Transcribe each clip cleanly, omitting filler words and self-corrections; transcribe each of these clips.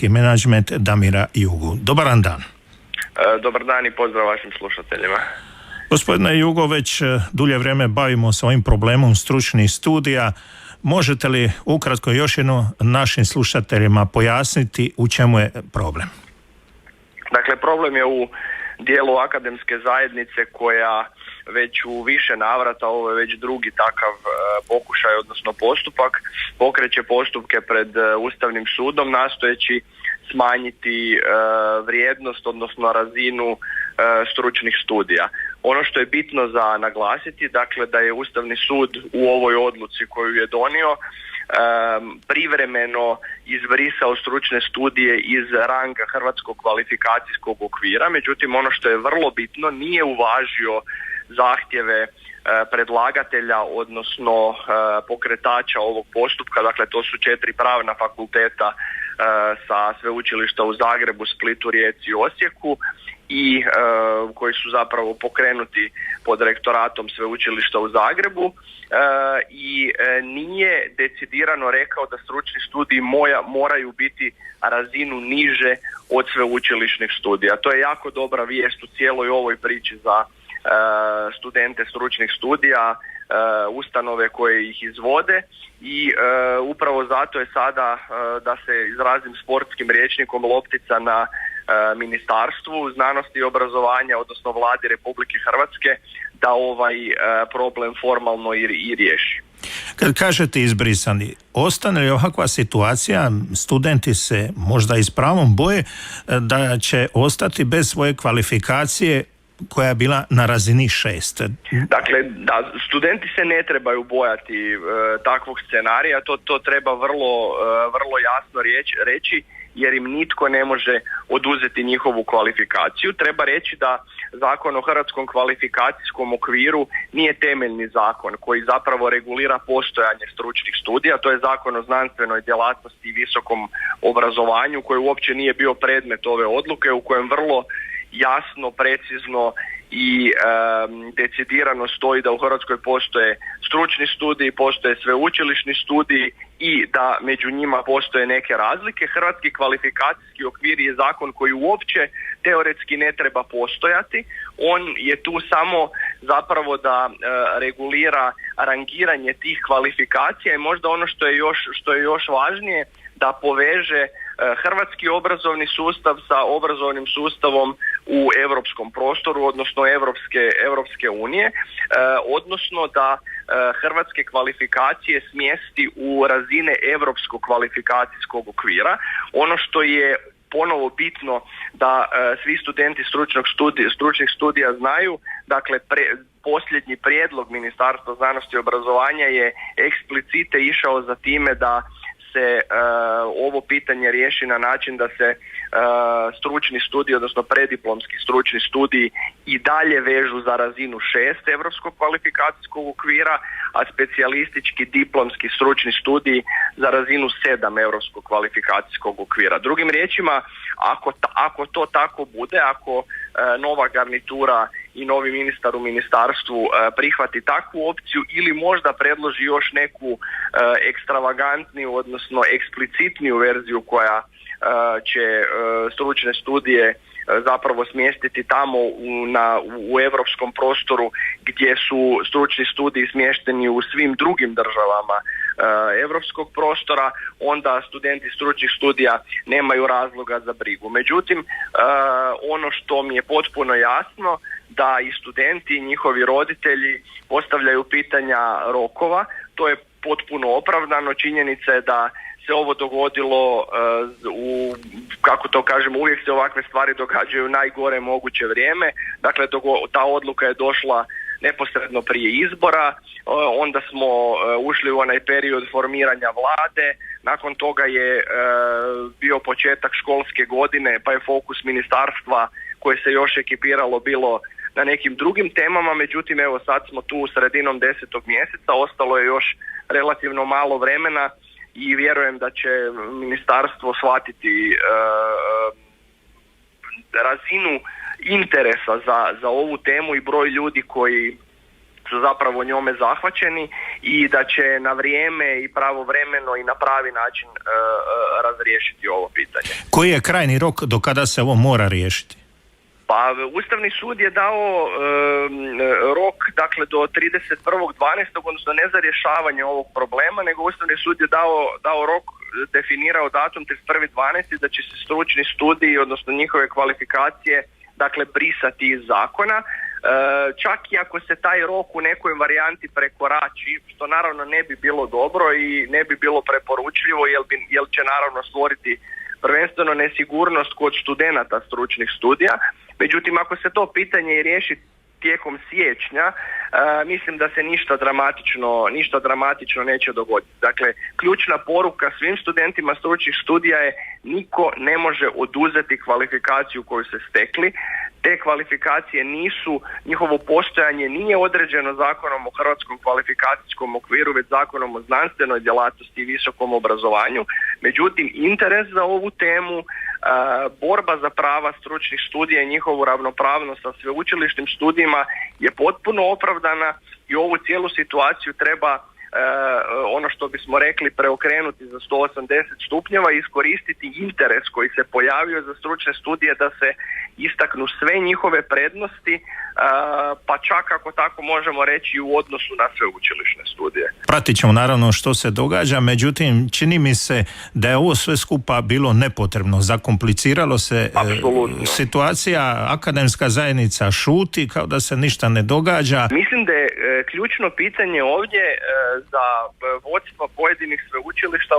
menadžment Damira Jugu. Dobar dan. Dobar dan i pozdrav vašim slušateljima. Gospodine Jugo, već dulje vrijeme bavimo se ovim problemom stručnih studija. Možete li ukratko još jedno našim slušateljima pojasniti u čemu je problem? Dakle, problem je u dijelu akademske zajednice koja već u više navrata, ovo je već drugi takav pokušaj, odnosno postupak, pokreće postupke pred Ustavnim sudom nastojeći smanjiti vrijednost, odnosno razinu stručnih studija. Ono što je bitno za naglasiti, dakle, da je Ustavni sud u ovoj odluci koju je donio privremeno izbrisao stručne studije iz ranga Hrvatskog kvalifikacijskog okvira, međutim ono što je vrlo bitno, nije uvažio zahtjeve predlagatelja, odnosno pokretača ovog postupka, dakle to su 4 pravna fakulteta sa sveučilišta u Zagrebu, Splitu, Rijeci i Osijeku i koji su zapravo pokrenuti pod rektoratom sveučilišta u Zagrebu i nije decidirano rekao da stručni studiji moraju biti razinu niže od sveučilišnih studija. To je jako dobra vijest u cijeloj ovoj priči za studente stručnih studija, ustanove koje ih izvode i upravo zato je sada, da se izrazim sportskim rječnikom, loptica na Ministarstvu znanosti i obrazovanja, odnosno Vladi Republike Hrvatske, da ovaj problem formalno i riješi. Kad kažete izbrisani, ostane li ovakva situacija, studenti se možda i s pravom boje da će ostati bez svoje kvalifikacije koja je bila na razini 6. Dakle, da, studenti se ne trebaju bojati takvog scenarija, to treba vrlo jasno reći, jer im nitko ne može oduzeti njihovu kvalifikaciju. Treba reći da Zakon o Hrvatskom kvalifikacijskom okviru nije temeljni zakon koji zapravo regulira postojanje stručnih studija, to je Zakon o znanstvenoj djelatnosti i visokom obrazovanju koji uopće nije bio predmet ove odluke, u kojem vrlo jasno, precizno i decidirano stoji da u Hrvatskoj postoje stručni studiji, postoje sveučilišni studiji i da među njima postoje neke razlike. Hrvatski kvalifikacijski okvir je zakon koji uopće teoretski ne treba postojati. On je tu samo zapravo da regulira rangiranje tih kvalifikacija i možda ono što je još važnije, da poveže hrvatski obrazovni sustav sa obrazovnim sustavom u europskom prostoru, odnosno Europske unije, odnosno da hrvatske kvalifikacije smjesti u razine europskog kvalifikacijskog okvira. Ono što je ponovo bitno da svi studenti stručnih studija znaju, dakle posljednji prijedlog Ministarstva znanosti i obrazovanja je eksplicite išao za time da se ovo pitanje riješi na način da se stručni studij, odnosno prediplomski stručni studij i dalje vežu za razinu 6 Europskog kvalifikacijskog okvira, a specijalistički diplomski stručni studij za razinu 7 Europskog kvalifikacijskog okvira. Drugim riječima, ako to tako bude, ako nova garnitura i novi ministar u ministarstvu prihvati takvu opciju ili možda predloži još neku ekstravagantniju, odnosno eksplicitniju verziju koja će stručne studije zapravo smjestiti tamo u europskom prostoru gdje su stručni studiji smješteni u svim drugim državama europskog prostora, onda studenti stručnih studija nemaju razloga za brigu. Međutim, ono što mi je potpuno jasno, da i studenti i njihovi roditelji postavljaju pitanja rokova, to je potpuno opravdano. Činjenica je da se ovo dogodilo kako to kažemo, uvijek se ovakve stvari događaju u najgore moguće vrijeme. Dakle, ta odluka je došla neposredno prije izbora, onda smo ušli u onaj period formiranja vlade, nakon toga je bio početak školske godine, pa je fokus ministarstva koje se još ekipiralo bilo na nekim drugim temama, međutim evo sad smo tu sredinom 10. mjeseca, ostalo je još relativno malo vremena i vjerujem da će ministarstvo shvatiti razinu interesa za ovu temu i broj ljudi koji su zapravo njome zahvaćeni i da će na vrijeme i pravovremeno i na pravi način razriješiti ovo pitanje. Koji je krajnji rok do kada se ovo mora riješiti? Pa Ustavni sud je dao rok, dakle, do 31.12., odnosno ne za rješavanje ovog problema, nego Ustavni sud je dao rok, definirao datum 31.12. da će se stručni studiji, odnosno njihove kvalifikacije, dakle, brisati iz zakona. Čak i ako se taj rok u nekoj varijanti prekorači, što naravno ne bi bilo dobro i ne bi bilo preporučljivo, jer će naravno stvoriti prvenstveno nesigurnost kod studenata stručnih studija. Međutim, ako se to pitanje i riješi tijekom siječnja, mislim da se ništa dramatično neće dogoditi. Dakle, ključna poruka svim studentima stručnih studija je: niko ne može oduzeti kvalifikaciju koju se stekli. Te kvalifikacije njihovo postojanje nije određeno Zakonom o Hrvatskom kvalifikacijskom okviru, već Zakonom o znanstvenoj djelatnosti i visokom obrazovanju. Međutim, interes za ovu temu, borba za prava stručnih studija i njihovu ravnopravnost sa sveučilišnim studijima je potpuno opravdana i ovu cijelu situaciju treba, ono što bismo rekli, preokrenuti za 180 stupnjeva i iskoristiti interes koji se pojavio za stručne studije da se istaknu sve njihove prednosti, pa čak ako tako možemo reći u odnosu na sveučilišne studije. Pratit ćemo naravno što se događa, međutim čini mi se da je ovo sve skupa bilo nepotrebno, zakompliciralo se. Apsolutno. Situacija, akademska zajednica šuti kao da se ništa ne događa. Mislim da je ključno pitanje ovdje za vodstva pojedinih sveučilišta,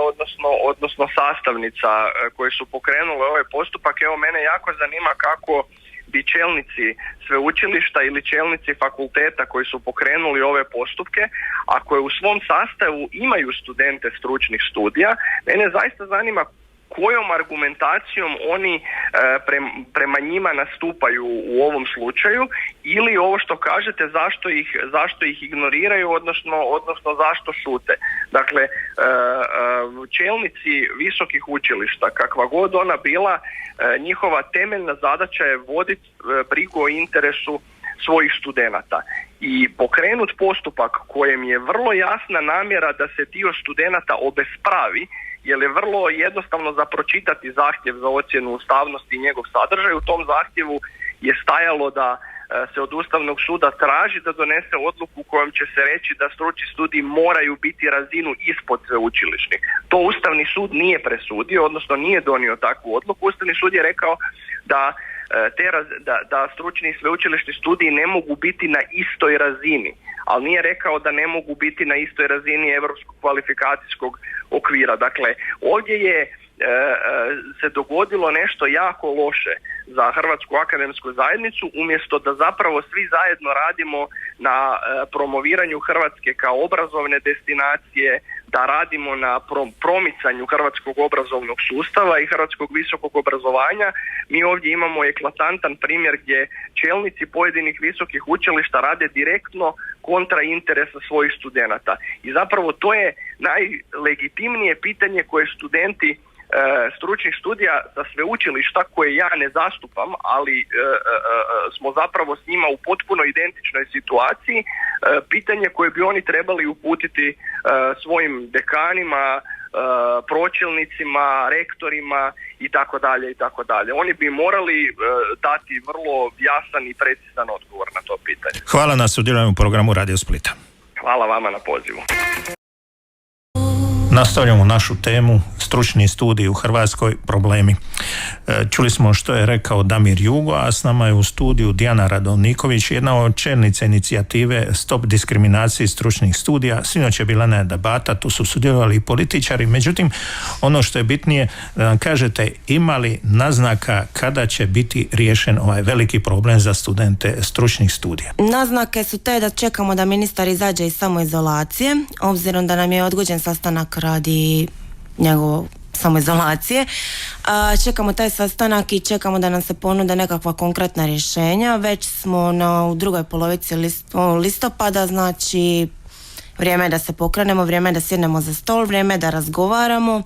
odnosno sastavnica koje su pokrenule ovaj postupak. Evo, mene jako zanima kako bi čelnici sveučilišta ili čelnici fakulteta koji su pokrenuli ove postupke, a koje u svom sastavu imaju studente stručnih studija, mene zaista zanima kojom argumentacijom oni prema njima nastupaju u ovom slučaju, ili ovo što kažete, zašto ih ignoriraju, odnosno zašto šute. Dakle, čelnici visokih učilišta, kakva god ona bila, njihova temeljna zadaća je voditi brigu o interesu svojih studenata i pokrenut postupak kojem je vrlo jasna namjera da se dio studenata obespravi, jer je vrlo jednostavno za pročitati zahtjev za ocjenu ustavnosti i njegov sadržaj. U tom zahtjevu je stajalo da se od Ustavnog suda traži da donese odluku kojom će se reći da stručni studiji moraju biti razinu ispod sveučilišnih. To Ustavni sud nije presudio, odnosno nije donio takvu odluku. Ustavni sud je rekao da stručni i sveučilišni studiji ne mogu biti na istoj razini, ali nije rekao da ne mogu biti na istoj razini Europskog kvalifikacijskog okvira. Dakle, ovdje je se dogodilo nešto jako loše za Hrvatsku akademsku zajednicu, umjesto da zapravo svi zajedno radimo na promoviranju Hrvatske kao obrazovne destinacije, da radimo na promicanju hrvatskog obrazovnog sustava i hrvatskog visokog obrazovanja. Mi ovdje imamo eklatantan primjer gdje čelnici pojedinih visokih učilišta rade direktno kontra interesa svojih studenata. I zapravo to je najlegitimnije pitanje koje studenti stručnih studija sa sveučilišta, koje ja ne zastupam, ali smo zapravo s njima u potpuno identičnoj situaciji, pitanje koje bi oni trebali uputiti svojim dekanima, pročelnicima, rektorima i tako dalje. Oni bi morali dati vrlo jasan i precizan odgovor na to pitanje. Hvala na sudjelovanju u programu Radio Splita. Hvala vama na pozivu. Nastavljamo našu temu, stručni studij u Hrvatskoj, problemi. Čuli smo što je rekao Damir Jugo, a s nama je u studiju Dijana Radovniković, jedna od čelnica inicijative Stop diskriminaciji stručnih studija. Sinoć je bila jedna debata, tu su sudjelovali i političari, međutim, ono što je bitnije, da nam kažete, ima li naznaka kada će biti riješen ovaj veliki problem za studente stručnih studija? Naznake su te da čekamo da ministar izađe iz samoizolacije, obzirom da nam je odgođen sastanak radi njegove samoizolacije. Čekamo taj sastanak i čekamo da nam se ponude nekakva konkretna rješenja. Već smo u drugoj polovici listopada, znači vrijeme je da se pokrenemo, vrijeme je da sjednemo za stol, vrijeme je da razgovaramo.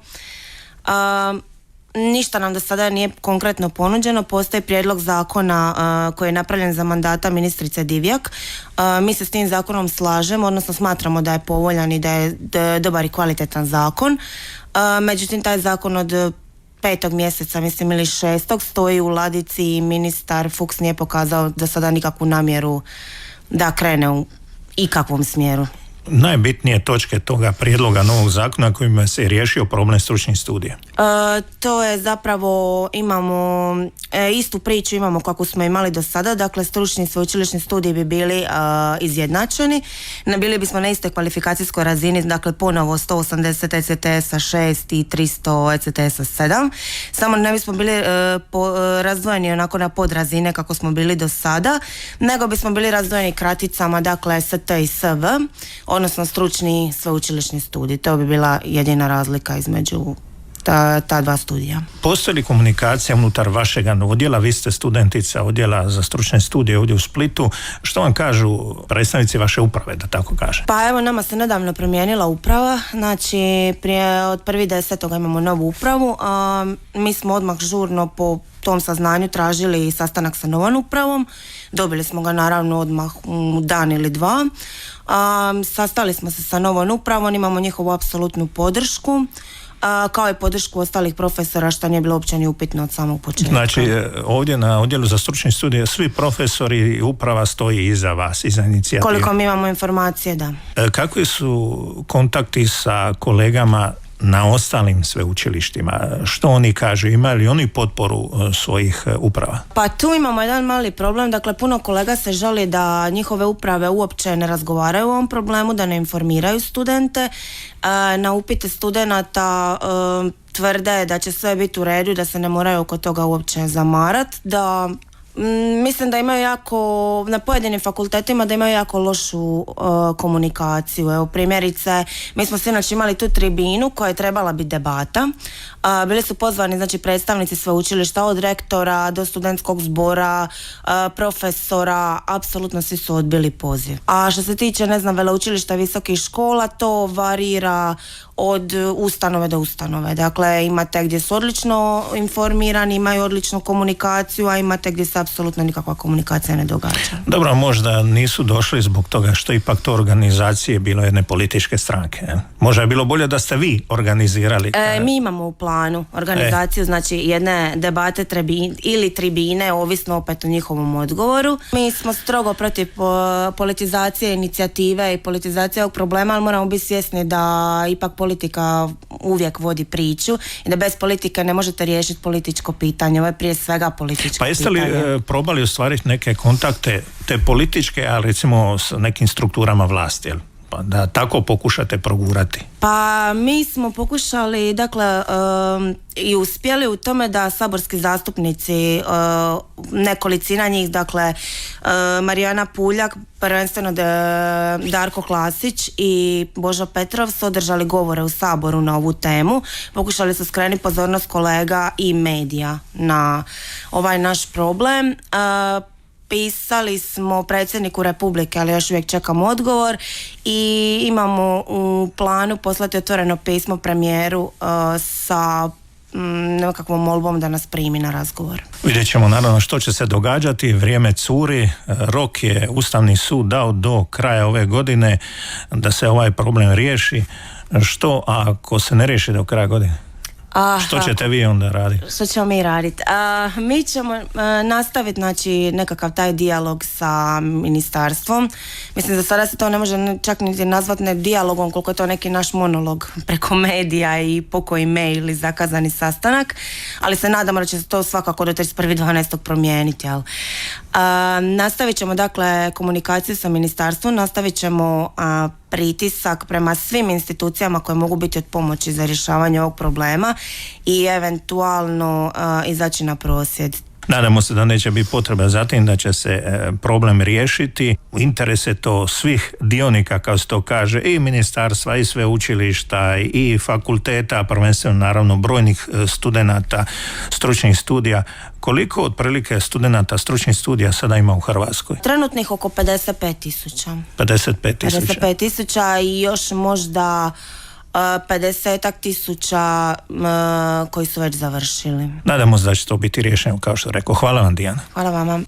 ništa nam do sada nije konkretno ponuđeno. Postoji prijedlog zakona koji je napravljen za mandata ministrice Divjak. Mi se s tim zakonom slažemo, odnosno smatramo da je povoljan i da je dobar i kvalitetan zakon. Međutim, taj zakon od 5. mjeseca, mislim, ili 6. stoji u ladici i ministar Fuchs nije pokazao do sada nikakvu namjeru da krene u ikakvom smjeru. Najbitnije točke toga prijedloga novog zakona kojima se riješio problem stručnih studija? To je zapravo, imamo istu priču imamo kako smo imali do sada, dakle stručni sveučilišni studiji bi bili izjednačeni, bili bismo na istoj kvalifikacijskoj razini, dakle ponovo 180 ECTS-a 6 i 300 ECTS-a 7, samo ne bismo bili razdvojeni onako na podrazine kako smo bili do sada, nego bismo bili razdvojeni kraticama, dakle ST i SV, odnosno stručni sveučilišni studij. To bi bila jedina razlika između ta dva studija. Postoji li komunikacija unutar vašeg odjela? Vi ste studentica odjela za stručne studije ovdje u Splitu. Što vam kažu predstavnici vaše uprave, da tako kažem? Pa evo, nama se nedavno promijenila uprava, znači od 1.10. imamo novu upravu. Mi smo odmah žurno po tom saznanju tražili sastanak sa novom upravom. Dobili smo ga naravno odmah u dan ili dva. Sastali smo se sa novom upravom, imamo njihovu apsolutnu podršku, kao i podršku ostalih profesora, što nije bilo uopće ni upitno od samog početka. Znači, ovdje na odjelu za stručne studije svi profesori i uprava stoji iza vas, iza inicijative. Koliko mi imamo informacije, da. Kakvi su kontakti sa kolegama na ostalim sveučilištima? Što oni kažu? Imaju li oni potporu svojih uprava? Pa tu imamo jedan mali problem. Dakle, puno kolega se žali da njihove uprave uopće ne razgovaraju o ovom problemu, da ne informiraju studente. Na upite studenata tvrde da će sve biti u redu, da se ne moraju oko toga uopće zamarati, da mislim da imaju na pojedinim fakultetima da imaju jako lošu komunikaciju. Evo, primjerice, mi smo sinoć imali tu tribinu koja je trebala biti debata. Bili su pozvani, znači, predstavnici sveučilišta, od rektora do studentskog zbora, profesora, apsolutno svi su odbili poziv. A što se tiče, veleučilišta, visokih škola, to varira od ustanove do ustanove. Dakle, imate gdje su odlično informirani, imaju odličnu komunikaciju, a imate gdje se apsolutno nikakva komunikacija ne događa. Dobro, možda nisu došli zbog toga što ipak to organizacije bilo jedne političke stranke. Možda je bilo bolje da ste vi organizirali. Mi imamo u planu organizaciju, znači jedne debate ili tribine, ovisno opet o njihovom odgovoru. Mi smo strogo protiv politizacije inicijative i politizacije ovog problema, ali moramo biti svjesni da ipak politika uvijek vodi priču i da bez politike ne možete riješiti političko pitanje. Ovo je prije svega političko pitanje. Pa jeste li probali ostvariti neke kontakte, te političke, ali recimo s nekim strukturama vlasti, jel? Pa da tako pokušate progurati? Pa mi smo pokušali, dakle, i uspjeli u tome da saborski zastupnici, nekolicina njih, dakle, Marijana Puljak, prvenstveno Darko Klasić i Božo Petrov su održali govore u Saboru na ovu temu. Pokušali su skrenuti pozornost kolega i medija na ovaj naš problem. Pisali smo predsjedniku Republike, ali još uvijek čekamo odgovor, i imamo u planu poslati otvoreno pismo premijeru sa nekakvom molbom da nas primi na razgovor. Vidjet ćemo naravno što će se događati, vrijeme curi, rok je Ustavni sud dao do kraja ove godine da se ovaj problem riješi. Što ako se ne riješi do kraja godine? Što ćete vi onda raditi? Što ćemo mi raditi? Mi ćemo nastaviti, znači, nekakav taj dijalog sa ministarstvom. Mislim da sada se to ne može čak niti nazvati ne dijalogom, koliko je to neki naš monolog preko medija i pokoji mail i zakazani sastanak, ali se nadamo da će se to svakako do 31.12. promijeniti. Nastavit ćemo, dakle, komunikaciju sa ministarstvom, nastavit ćemo pritisak prema svim institucijama koje mogu biti od pomoći za rješavanje ovog problema i eventualno izaći na prosvjed. Nadamo se da neće biti potreba za tim, da će se problem riješiti. U interese to svih dionika, kao se to kaže, i ministarstva, i sveučilišta, i fakulteta, prvenstveno naravno brojnih studenata stručnih studija. Koliko otprilike studenata stručnih studija sada ima u Hrvatskoj? Trenutnih oko 55.000. 55.000 i još možda 50 tisuća koji su već završili. Nadamo se da će to biti riješeno, kao što rekao. Hvala vam, Dijana. Hvala vama.